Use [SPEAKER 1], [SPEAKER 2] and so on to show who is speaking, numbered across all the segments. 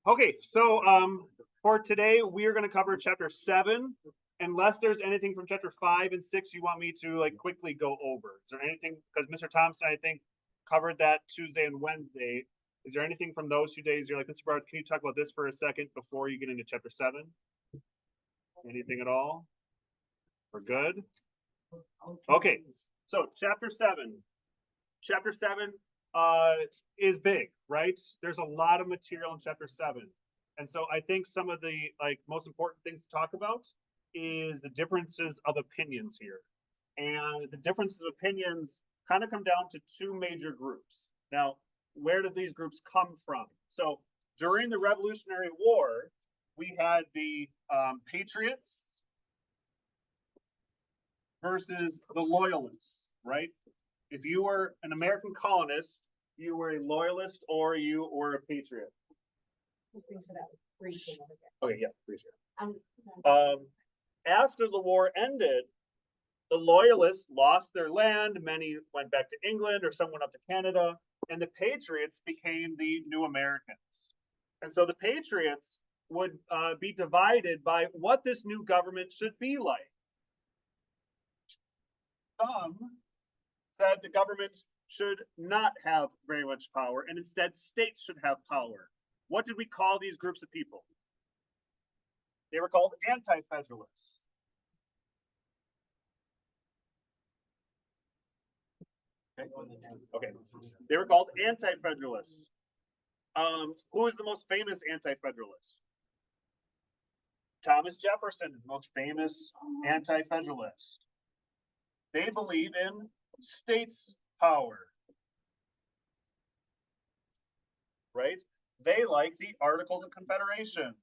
[SPEAKER 1] Okay, so for today we are going to cover chapter 7. Unless there's anything from chapter 5 and 6 you want me to like quickly go over. Is there anything, because Mr. Thompson I think covered that Tuesday and Wednesday. Is there anything from those 2 days you're like, Mr. Barth, can you talk about this for a second before you get into chapter 7? Anything at all? We're good. Okay, so chapter 7. Chapter 7 is big, right? There's a lot of material in chapter 7. And so I think some of the like most important things to talk about is the differences of opinions here. And the differences of opinions kind of come down to two major groups. Now, where did these groups come from? So during the Revolutionary War, we had the patriots versus the loyalists, right? If you were an American colonist, you were a loyalist or you were a patriot. Okay, yeah, appreciate it. After the war ended, the loyalists lost their land. Many went back to England or some went up to Canada, and the patriots became the new Americans. And so the patriots would be divided by what this new government should be like. Some said the government should not have very much power, and instead states should have power. What did we call these groups of people? They were called anti-federalists. Okay. They were called anti-federalists. Who is the most famous anti-federalist? Thomas Jefferson is the most famous anti-federalist. They believe in states' power, right? They like the Articles of Confederation.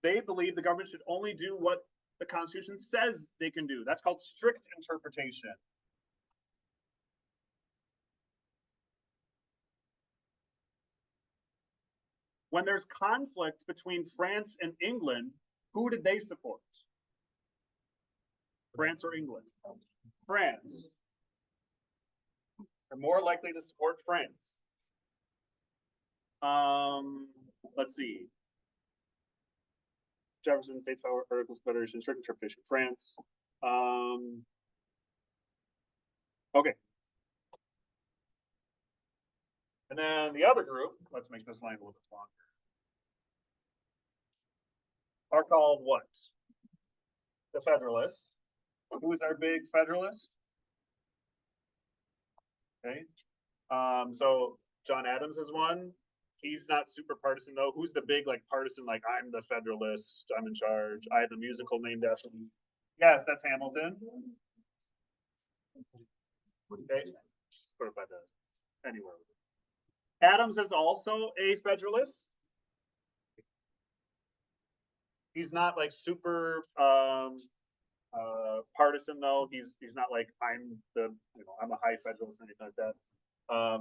[SPEAKER 1] They believe the government should only do what the Constitution says they can do. That's called strict interpretation. When there's conflict between France and England, who did they support? France or England? France. They're more likely to support France. Let's see. Jefferson, States Power, Articles of Confederation, strict interpretation, France. Okay. And then the other group, let's make this line a little bit longer, are called what? The Federalists. Who is our big Federalist? Okay. So John Adams is one. He's not super partisan though. Who's the big like partisan? Like I'm the Federalist. I'm in charge. I have the musical named after me. Yes, that's Hamilton. Okay. Put it by the anywhere. Adams is also a Federalist. He's not like super partisan though. He's not like I'm the I'm a high Federalist or anything like that.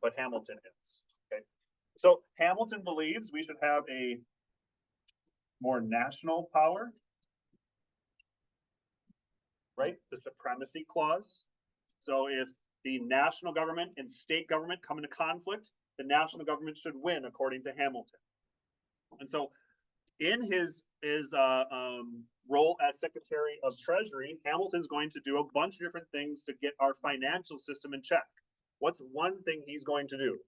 [SPEAKER 1] But Hamilton is. Okay. So Hamilton believes we should have a more national power, right? The supremacy clause. So if the national government and state government come into conflict, the national government should win, according to Hamilton. And so, in his role as Secretary of Treasury, Hamilton's going to do a bunch of different things to get our financial system in check. What's one thing he's going to do?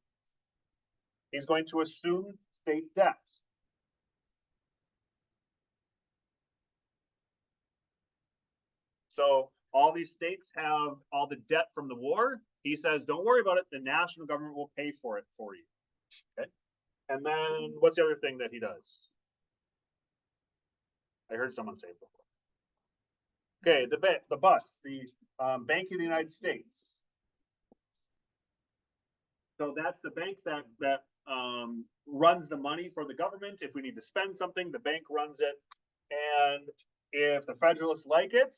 [SPEAKER 1] He's going to assume state debt. So all these states have all the debt from the war. He says, don't worry about it. The national government will pay for it for you. Okay. And then what's the other thing that he does? I heard someone say it before. Okay, the bus, the Bank of the United States. So that's the bank that runs the money for the government. If we need to spend something, the bank runs it. And if the Federalists like it,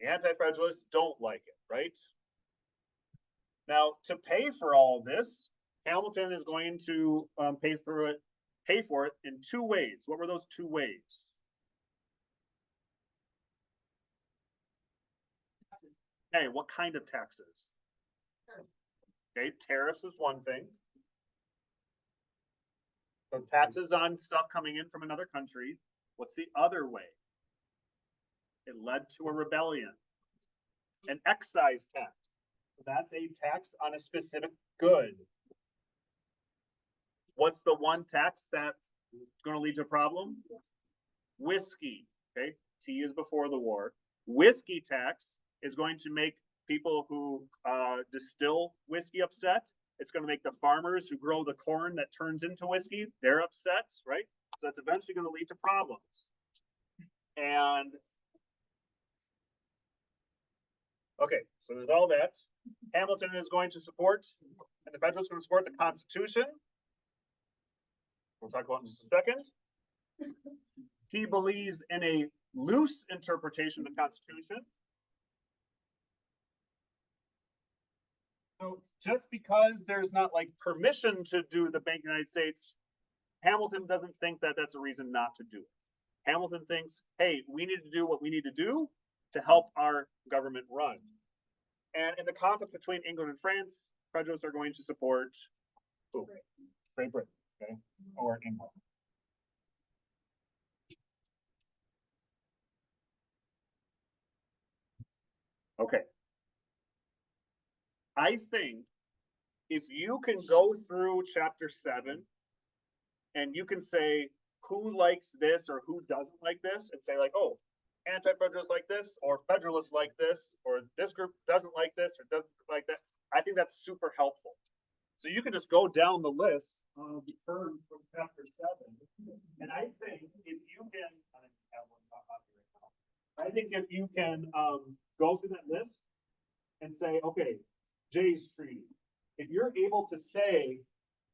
[SPEAKER 1] the anti-Federalists don't like it, right? Now, to pay for all this, Hamilton is going to pay for it in two ways. What were those two ways? Hey, what kind of taxes? Okay, tariffs is one thing. So taxes on stuff coming in from another country. What's the other way? It led to a rebellion. An excise tax. So that's a tax on a specific good. What's the one tax that's going to lead to a problem? Whiskey. Okay, T is before the war. Whiskey tax is going to make people who distill whiskey upset. It's going to make the farmers who grow the corn that turns into whiskey, they're upset, right? So that's eventually going to lead to problems. And okay, so there's all that. Hamilton is going to support, and the Federalists are going to support the Constitution. We'll talk about in just a second. He believes in a loose interpretation of the Constitution. So just because there's not like permission to do the Bank of the United States, Hamilton doesn't think that that's a reason not to do it. Hamilton thinks, hey, we need to do what we need to do to help our government run. And in the conflict between England and France, Federalists are going to support Great Britain, okay, or England. Okay. I think if you can go through chapter 7 and you can say who likes this or who doesn't like this, and say like, oh, anti-federalists like this, or federalists like this, or this group doesn't like this or doesn't like that, I think that's super helpful. So you can just go down the list of the terms from chapter 7, and I think if you can, I think if you can go through that list and say, okay, Jay's Treaty, if you're able to say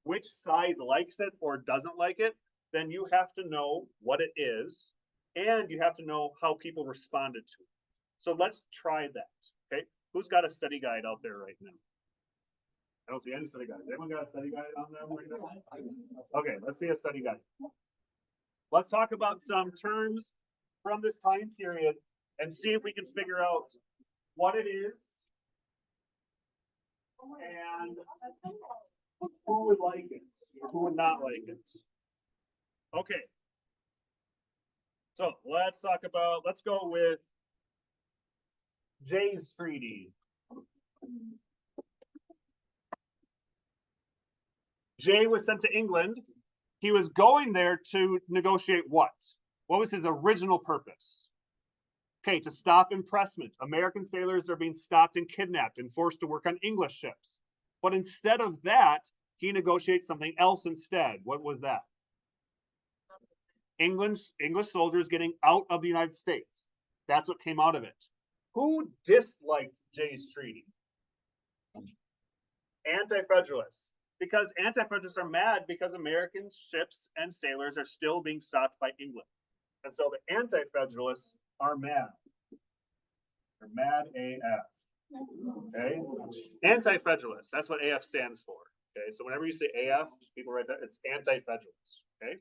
[SPEAKER 1] which side likes it or doesn't like it, then you have to know what it is, and you have to know how people responded to it. So let's try that. Okay, who's got a study guide out there right now? I don't see any study guides. Anyone got a study guide on them right now? Okay, let's see a study guide. Let's talk about some terms from this time period and see if we can figure out what it is and who would like it or who would not like it. Okay. So let's go with Jay's Treaty. Jay was sent to England. He was going there to negotiate what? What was his original purpose? Okay, to stop impressment. American sailors are being stopped and kidnapped and forced to work on English ships. But instead of that, he negotiates something else instead. What was that? English soldiers getting out of the United States. That's what came out of it. Who disliked Jay's Treaty? Anti-Federalists. Because anti-Federalists are mad because American ships and sailors are still being stopped by England. And so the anti-Federalists are mad. They're mad AF. Okay? Anti-Federalists. That's what AF stands for. Okay, so whenever you say AF, people write that, it's anti-Federalists. Okay?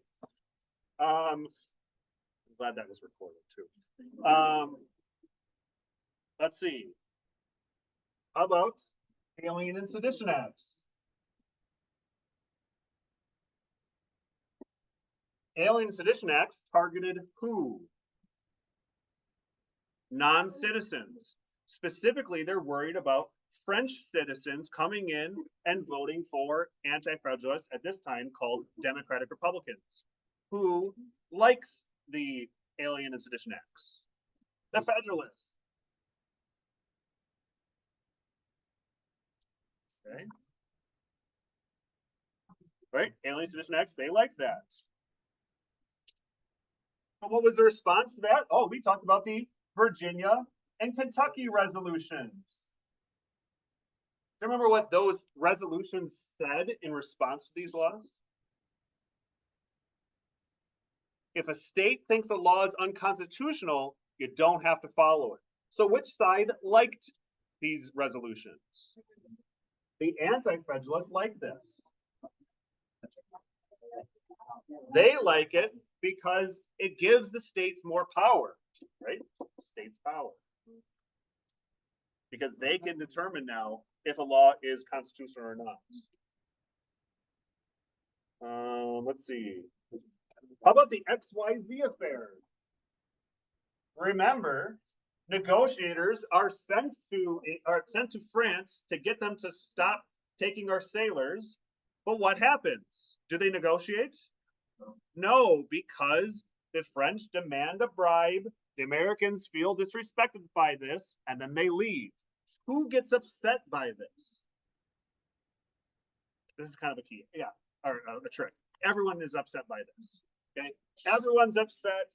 [SPEAKER 1] I'm glad that was recorded too. Let's see. How about Alien and Sedition Acts? Alien and Sedition Acts targeted who? Non-citizens. Specifically, they're worried about French citizens coming in and voting for anti-federalists, at this time called Democratic Republicans. Who likes the Alien and Sedition Acts? The Federalists. Okay. Right? Alien and Sedition Acts, they like that. So what was the response to that? Oh, we talked about the Virginia and Kentucky resolutions. Do you remember what those resolutions said in response to these laws? If a state thinks a law is unconstitutional, you don't have to follow it. So which side liked these resolutions? The anti-federalists like this. They like it because it gives the states more power, right? States power. because they can determine now if a law is constitutional or not. Let's see. How about the XYZ affair? Remember, negotiators are sent to France to get them to stop taking our sailors. But what happens? Do they negotiate? No, because the French demand a bribe. The Americans feel disrespected by this, and then they leave. Who gets upset by this? This is kind of a key, or a trick. Everyone is upset by this. Okay, everyone's upset.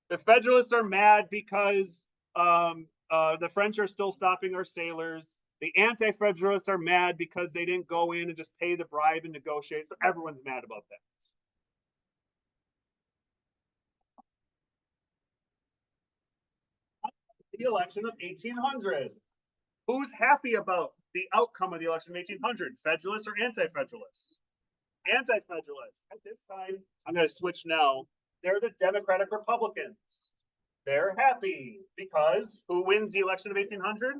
[SPEAKER 1] The Federalists are mad because the French are still stopping our sailors. The Anti-Federalists are mad because they didn't go in and just pay the bribe and negotiate. So everyone's mad about that. The election of 1800. Who's happy about the outcome of the election of 1800? Federalists or Anti-Federalists? Anti-Federalists. At this time, I'm going to switch now. They're the Democratic Republicans. They're happy because who wins the election of 1800?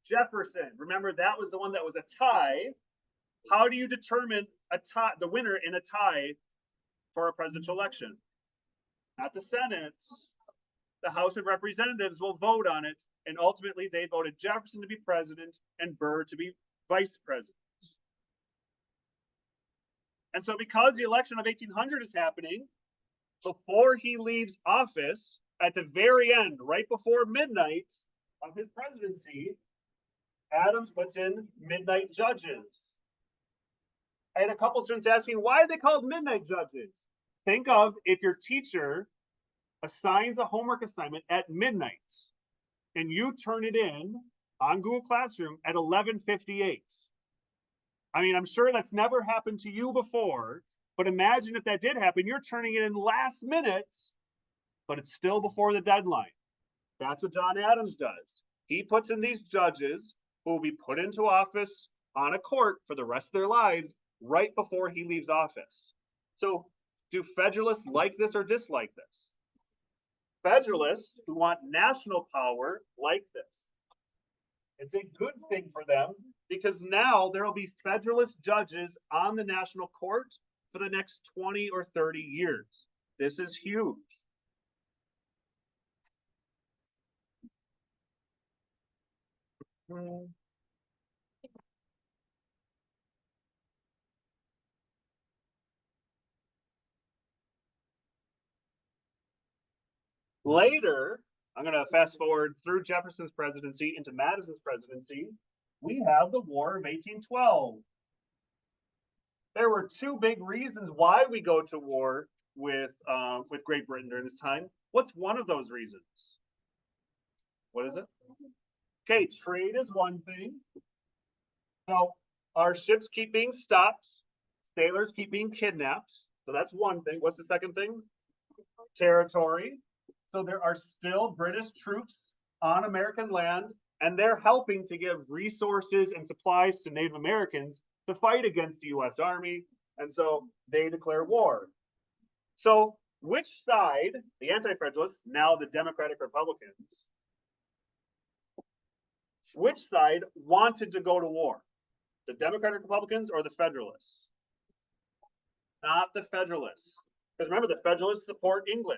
[SPEAKER 1] Jefferson. Remember, that was the one that was a tie. How do you determine a tie, the winner in a tie for a presidential election? Not the Senate. The House of Representatives will vote on it, and ultimately they voted Jefferson to be president and Burr to be vice president. And so because the election of 1800 is happening, before he leaves office, at the very end, right before midnight of his presidency, Adams puts in midnight judges. I had a couple students asking, why are they called midnight judges? Think of if your teacher assigns a homework assignment at midnight and you turn it in on Google Classroom at 11:58. I mean, I'm sure that's never happened to you before, but imagine if that did happen. You're turning it in last minute, but it's still before the deadline. That's what John Adams does. He puts in these judges who will be put into office on a court for the rest of their lives right before he leaves office. So do Federalists like this or dislike this? Federalists who want national power like this. It's a good thing for them because now there will be Federalist judges on the national court for the next 20 or 30 years. This is huge. Later, I'm going to fast forward through Jefferson's presidency into Madison's presidency. We have the War of 1812. There were two big reasons why we go to war with Great Britain during this time. What's one of those reasons? What is it? Okay, trade is one thing. So our ships keep being stopped. Sailors keep being kidnapped. So that's one thing. What's the second thing? Territory. So there are still British troops on American land, and they're helping to give resources and supplies to Native Americans to fight against the U.S. Army, and so they declare war. So which side, the Anti-Federalists, now the Democratic Republicans, which side wanted to go to war? The Democratic Republicans or the Federalists? Not the Federalists. Because remember, the Federalists support England.